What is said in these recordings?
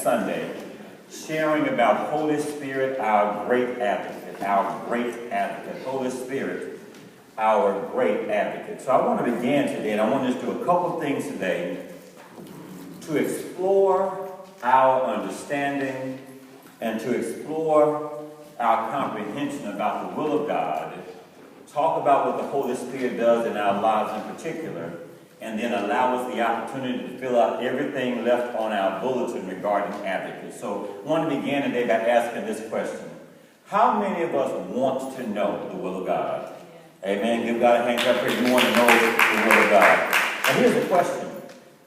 Sunday, sharing about Holy Spirit, our great advocate, our great advocate. Holy Spirit, our great advocate. So I want to begin today, and I want us to do a couple of things today to explore our understanding and to explore our comprehension about the will of God, talk about what the Holy Spirit does in our lives in particular, and then allow us the opportunity to fill out everything left on our bulletin regarding advocates. So I want to begin today by asking this question. How many of us want to know the will of God? Amen. Give God a hand clap if you want to know the will of God. And here's the question.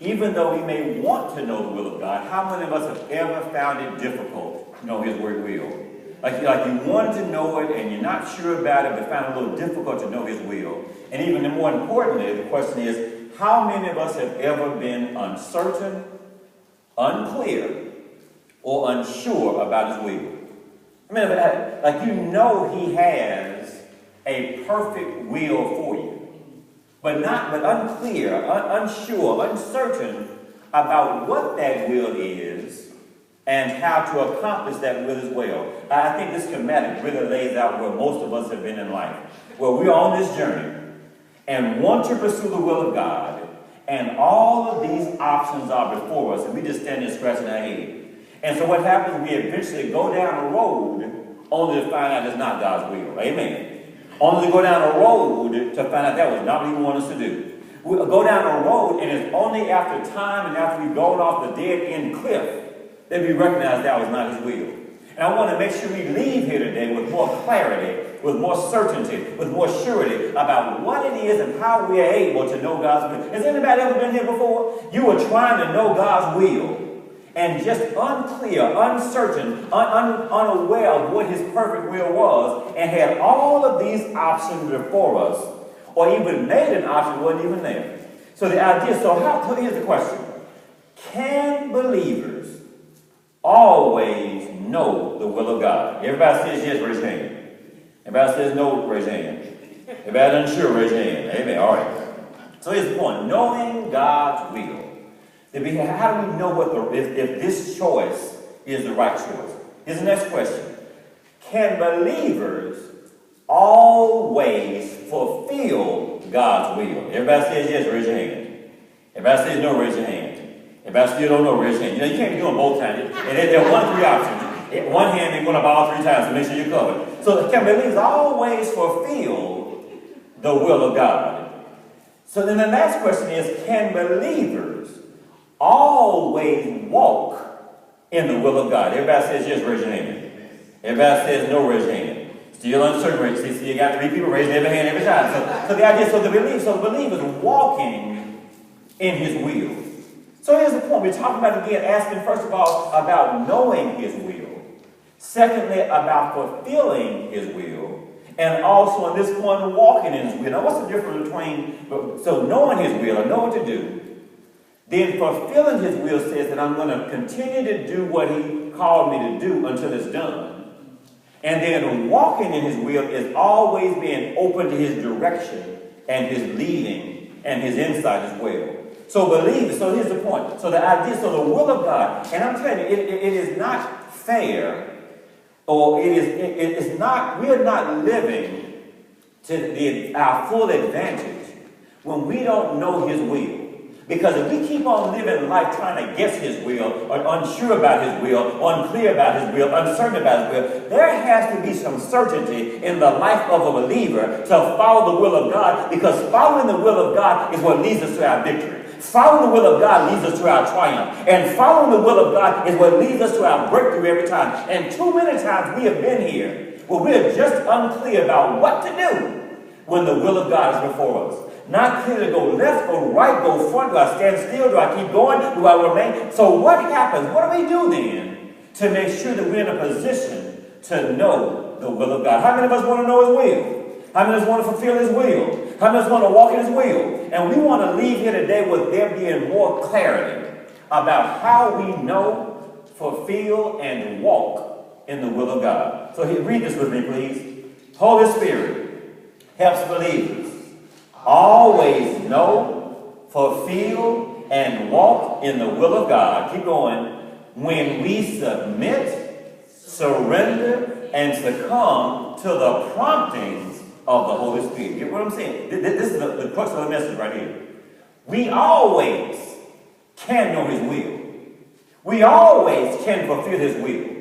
Even though we may want to know the will of God, how many of us have ever found it difficult to know His word will? Like you wanted to know it and you're not sure about it, but found it a little difficult to know His will. And even more importantly, the question is, how many of us have ever been uncertain, unclear, or unsure about His will? I mean, like you know He has a perfect will for you, but unclear, unsure, uncertain about what that will is and how to accomplish that will as well. I think this schematic really lays out where most of us have been in life, where we're on this journey and want to pursue the will of God, and all of these options are before us, and we just stand there scratching our head. And so what happens, we eventually go down a road only to find out it's not God's will. Amen. Only to go down a road to find out that was not what He wanted us to do. We go down a road, and it's only after time and after we've gone off the dead-end cliff that we recognize that was not His will. And I want to make sure we leave here today with more clarity, with more certainty, with more surety about what it is and how we are able to know God's will. Has anybody ever been here before? You were trying to know God's will and just unclear, uncertain, unaware of what His perfect will was, and had all of these options before us, or even made an option that wasn't even there. So the idea, so here's the question. Can believers always know the will of God? Everybody says yes, raise your hand. Everybody says no, raise your hand. Everybody unsure, raise your hand. Amen. All right. So here's the point. Knowing God's will. How do we know if this choice is the right choice? Here's the next question. Can believers always fulfill God's will? Everybody says yes, raise your hand. Everybody says no, raise your hand. Everybody still don't know, raise your hand. You can't be doing both times. And there are 1 of 3 options. One hand, they're going up all 3 times to make sure you're covered. So can believers always fulfill the will of God? So then the next question is, can believers always walk in the will of God? Everybody says yes, raise your hand. Everybody says no, raise your hand. Still uncertain. See, you got 3 people raising every hand every time. So the idea, the believers walking in His will. So here's the point. We're talking about, again, asking first of all about knowing His will. Secondly, about fulfilling His will. And also, at this point, walking in His will. Now, what's the difference between, so knowing His will, or know what to do, then fulfilling His will says that I'm going to continue to do what He called me to do until it's done. And then walking in His will is always being open to His direction and His leading and His insight as well. So believe. So here's the point. So the idea, so the will of God, and I'm telling you, it is not fair, or it is not. We are not living to our full advantage when we don't know His will. Because if we keep on living life trying to guess His will, or unsure about His will, or unclear about His will, uncertain about His will, there has to be some certainty in the life of a believer to follow the will of God, because following the will of God is what leads us to our victory. Following the will of God leads us to our triumph. And following the will of God is what leads us to our breakthrough every time. And too many times we have been here where we are just unclear about what to do when the will of God is before us. Not clear to go left, go right, go front. Do I stand still? Do I keep going? Do I remain? So what happens? What do we do then to make sure that we're in a position to know the will of God? How many of us want to know His will? How many of us want to fulfill His will? How many of us want to walk in His will? And we want to leave here today with there being more clarity about how we know, fulfill, and walk in the will of God. So read this with me, please. Holy Spirit helps believers always know, fulfill, and walk in the will of God. Keep going. when we submit, surrender, and succumb to the promptings of the Holy Spirit. Get what I'm saying? This is the crux of the message right here. We always can know his will. We always can fulfill his will.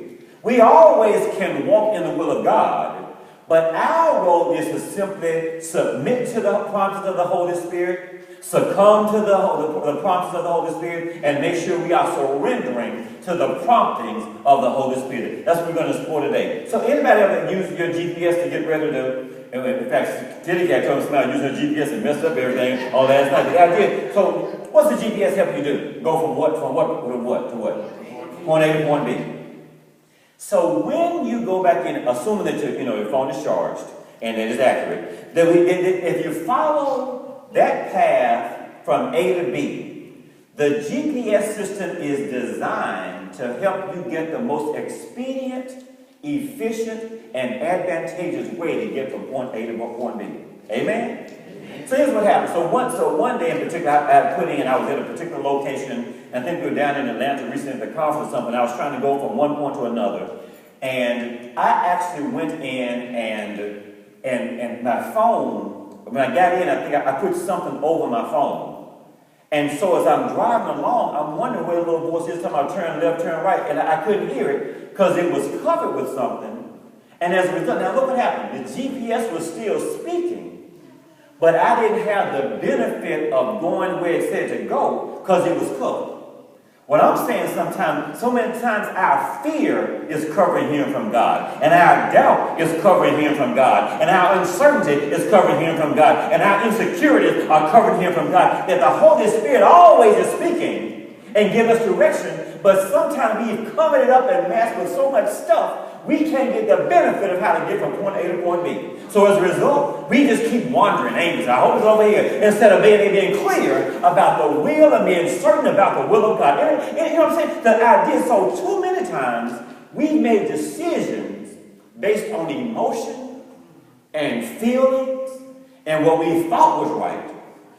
We always can walk in the will of God. But our role is to simply submit to the promptings of the Holy Spirit, succumb to the promptings of the Holy Spirit, and make sure we are surrendering to the promptings of the Holy Spirit. That's what we're going to explore today. So anybody ever use your GPS to get ready to, in fact, Diddy got told me about using a GPS and messed up everything all last night. The idea, so what's the GPS help you do? Go from what to what? Point A to point B. So when you go back in, assuming that your phone is charged and it is accurate, if you follow that path from A to B, the GPS system is designed to help you get the most expedient, efficient, and advantageous way to get from point A to point B. Amen? So here's what happened. So one day in particular, I was at a particular location. I think we were down in Atlanta recently at the conference or something. I was trying to go from one point to another. And I actually went in and my phone, when I got in, I think I put something over my phone. And so as I'm driving along, I'm wondering where the little voice is talking about turn left, turn right. And I couldn't hear it because it was covered with something. And as a result, now look what happened. The GPS was still speaking. But I didn't have the benefit of going where it said to go because it was covered. What I'm saying so many times our fear is covering hearing from God. And our doubt is covering hearing from God. And our uncertainty is covering hearing from God. And our insecurities are covering hearing from God. That the Holy Spirit always is speaking and give us direction. But sometimes we've covered it up and masked with so much stuff, we can't get the benefit of how to get from point A to point B. So as a result, we just keep wandering aimlessly. I hope it's over here. Instead of being clear about the will and being certain about the will of God. And you know what I'm saying? The idea, so too many times, we've made decisions based on emotion and feelings and what we thought was right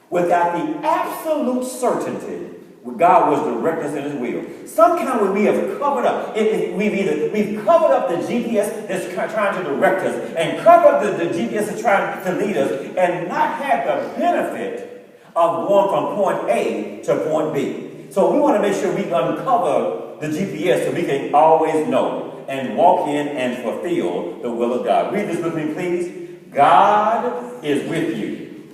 without the absolute certainty God was directing us in his will. Some kind of way we have covered up. We've covered up the GPS that's trying to direct us and covered up the GPS that's trying to lead us and not had the benefit of going from point A to point B. So we want to make sure we uncover the GPS so we can always know and walk in and fulfill the will of God. Read this with me, please. God is with you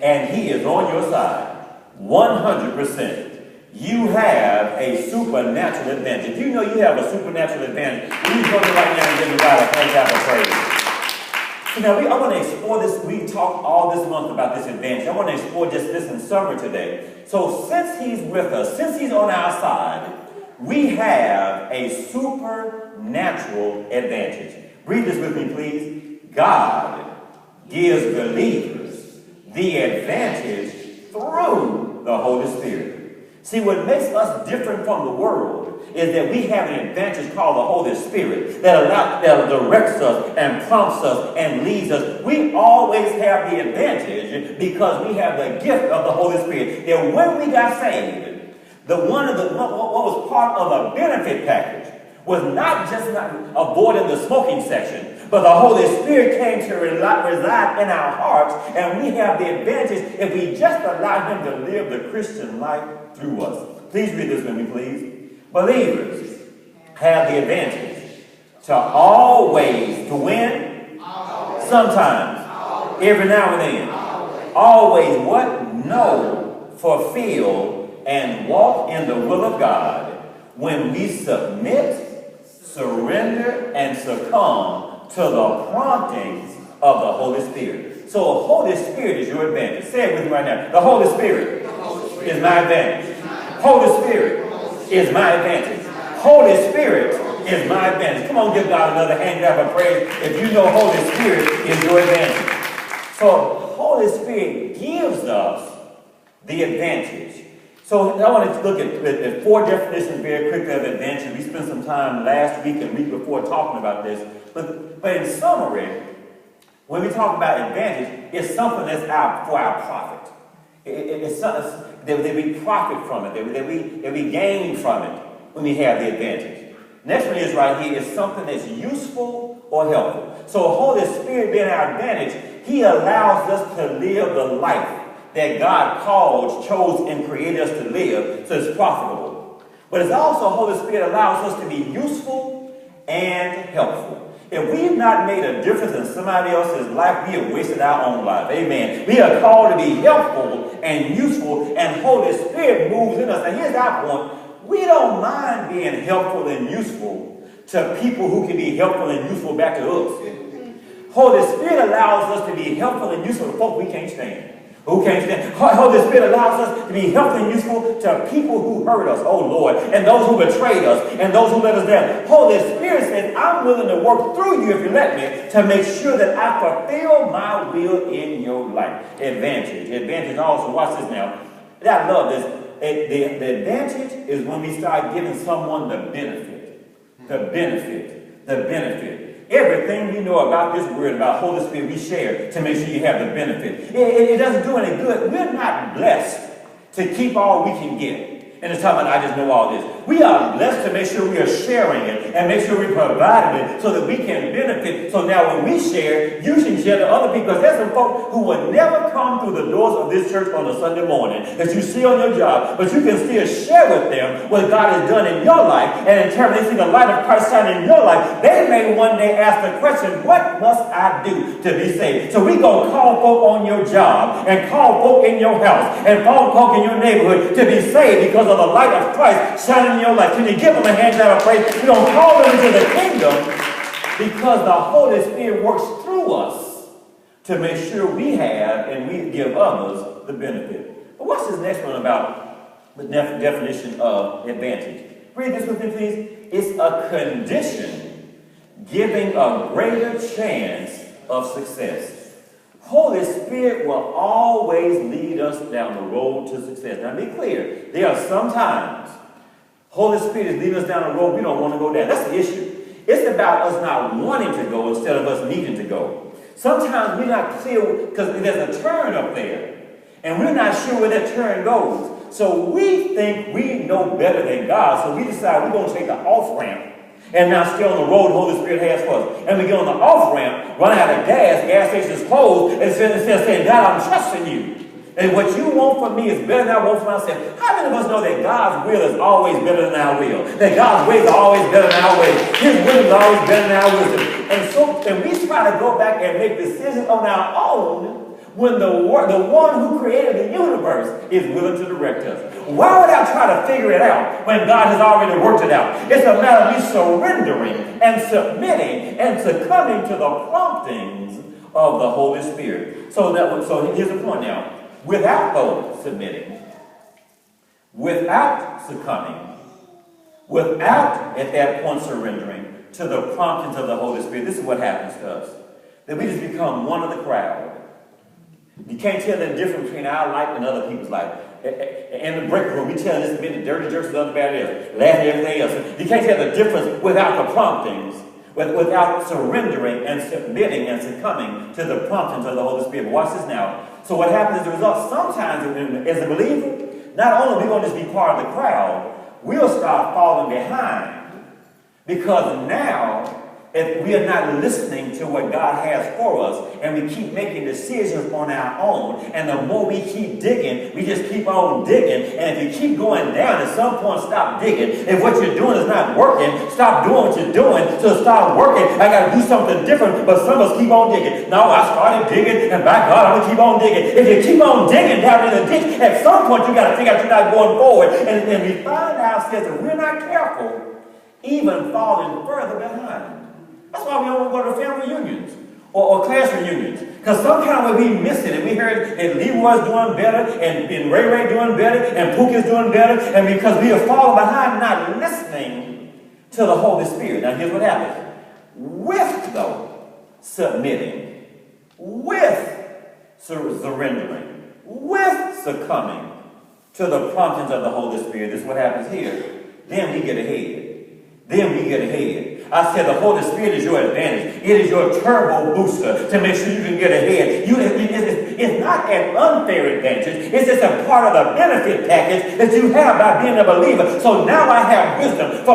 and he is on your side 100%. You have a supernatural advantage. If you know you have a supernatural advantage, you go to right now and give God a thank God for praise. So now I want to explore this. We talked all this month about this advantage. I want to explore just this in summary today. So since he's with us, since he's on our side, we have a supernatural advantage. Read this with me, please. God gives believers the advantage through the Holy Spirit. See, what makes us different from the world is that we have an advantage called the Holy Spirit that directs us and prompts us and leads us. We always have the advantage because we have the gift of the Holy Spirit. That when we got saved, what was part of a benefit package was not just avoiding the smoking section, but the Holy Spirit came to reside in our hearts, and we have the advantage if we just allow him to live the Christian life through us. Please read this with me, please. Believers have the advantage to always, to win, sometimes, every now and then, always what? Know, fulfill, and walk in the will of God when we submit, surrender, and succumb to the promptings of the Holy Spirit. So the Holy Spirit is your advantage. Say it with me right now. The Holy Spirit is my advantage. Holy Spirit is my advantage. Holy Spirit is my advantage. Come on, give God another hand clap of praise if you know Holy Spirit is your advantage. So the Holy Spirit gives us the advantage. So I want to look at four definitions very quickly of advantage. We spent some time last week and week before talking about this. But in summary, when we talk about advantage, it's something that's for our profit. It's something that we profit from it, that we gain from it. when we have the advantage. Next one is right here is something that's useful or helpful. So Holy Spirit being our advantage, he allows us to live the life that God called, chose, and created us to live, so it's profitable. But it's also Holy Spirit allows us to be useful and helpful. If we've not made a difference in somebody else's life, we have wasted our own life. Amen. We are called to be helpful and useful, and Holy Spirit moves in us. And here's our point. We don't mind being helpful and useful to people who can be helpful and useful back to us. Holy Spirit allows us to be helpful and useful to folk we can't stand. Who can't stand? Holy Spirit allows us to be helpful and useful to people who hurt us, oh Lord, and those who betrayed us, and those who let us down. Holy Spirit says, I'm willing to work through you if you let me to make sure that I fulfill my will in your life. Advantage. Advantage also, watch this now. I love this. The advantage is when we start giving someone the benefit. The benefit. The benefit. Everything we know about this word, about Holy Spirit, we share to make sure you have the benefit. It doesn't do any good. We're not blessed to keep all we can get. And it's talking about, I just know all this. We are blessed to make sure we are sharing it and make sure we provide it so that we can benefit. So now when we share, you can share to other people. Because there's some folk who will never come through the doors of this church on a Sunday morning that you see on your job, but you can still share with them what God has done in your life. And in turn, they see the light of Christ shining in your life. They may one day ask the question, what must I do to be saved? So we go call folk on your job and call folk in your house and call folk in your neighborhood to be saved because of the light of Christ shining in your life. Can you give them a hand clap of praise? We don't call them into the kingdom because the Holy Spirit works through us to make sure we have and we give others the benefit. But what's this next one about the definition of advantage? Read this with me, please. It's a condition giving a greater chance of success. Holy Spirit will always lead us down the road to success. Now be clear, there are some times Holy Spirit is leading us down the road we don't want to go down. That's the issue. It's about us not wanting to go instead of us needing to go. Sometimes we're not clear because there's a turn up there and we're not sure where that turn goes. So we think we know better than God, so we decide we're going to take the off-ramp and now stay on the road the Holy Spirit has for us. And we get on the off-ramp, run out of gas station is closed, and instead of saying, God, I'm trusting you. And what you want from me is better than I want for myself. How many of us know that God's will is always better than our will? That God's ways are always better than our ways. His wisdom is always better than our wisdom. And we try to go back and make decisions on our own when the one who created the universe is willing to direct us. Why would I try to figure it out when God has already worked it out? It's a matter of me surrendering and submitting and succumbing to the promptings of the Holy Spirit. So here's the point now. Without those submitting, without succumbing, without at that point surrendering to the promptings of the Holy Spirit, this is what happens to us. That we just become one of the crowd. You can't tell the difference between our life and other people's life. In the break room, we tell this been the dirty jerks and other bad else, laughing at everything else. You can't tell the difference without the promptings, without surrendering and submitting and succumbing to the promptings of the Holy Spirit. But watch this now. So what happens as a result, sometimes as a believer, not only are we going to just be part of the crowd, we'll start falling behind. Because now, if we are not listening to what God has for us, and we keep making decisions on our own, and the more we keep digging, we just keep on digging, and if you keep going down, at some point stop digging. If what you're doing is not working, stop doing what you're doing, so start working. I got to do something different, but some of us keep on digging. No, I started digging, and by God, I'm going to keep on digging. If you keep on digging down in the ditch, at some point you got to figure out you're not going forward, and we find ourselves, if we're not careful, even falling further behind. That's why we don't want to go to family reunions or class reunions. Because somehow we miss it. And we heard that Leroy's doing better and Ray doing better and Pookie's doing better. And because we have fallen behind not listening to the Holy Spirit. Now here's what happens. With, though, submitting, with surrendering, with succumbing to the promptings of the Holy Spirit, this is what happens here. Then we get ahead. I said the Holy Spirit is your advantage. It is your turbo booster to make sure you can get ahead. It's not an unfair advantage. It's just a part of the benefit package that you have by being a believer. So now I have wisdom from the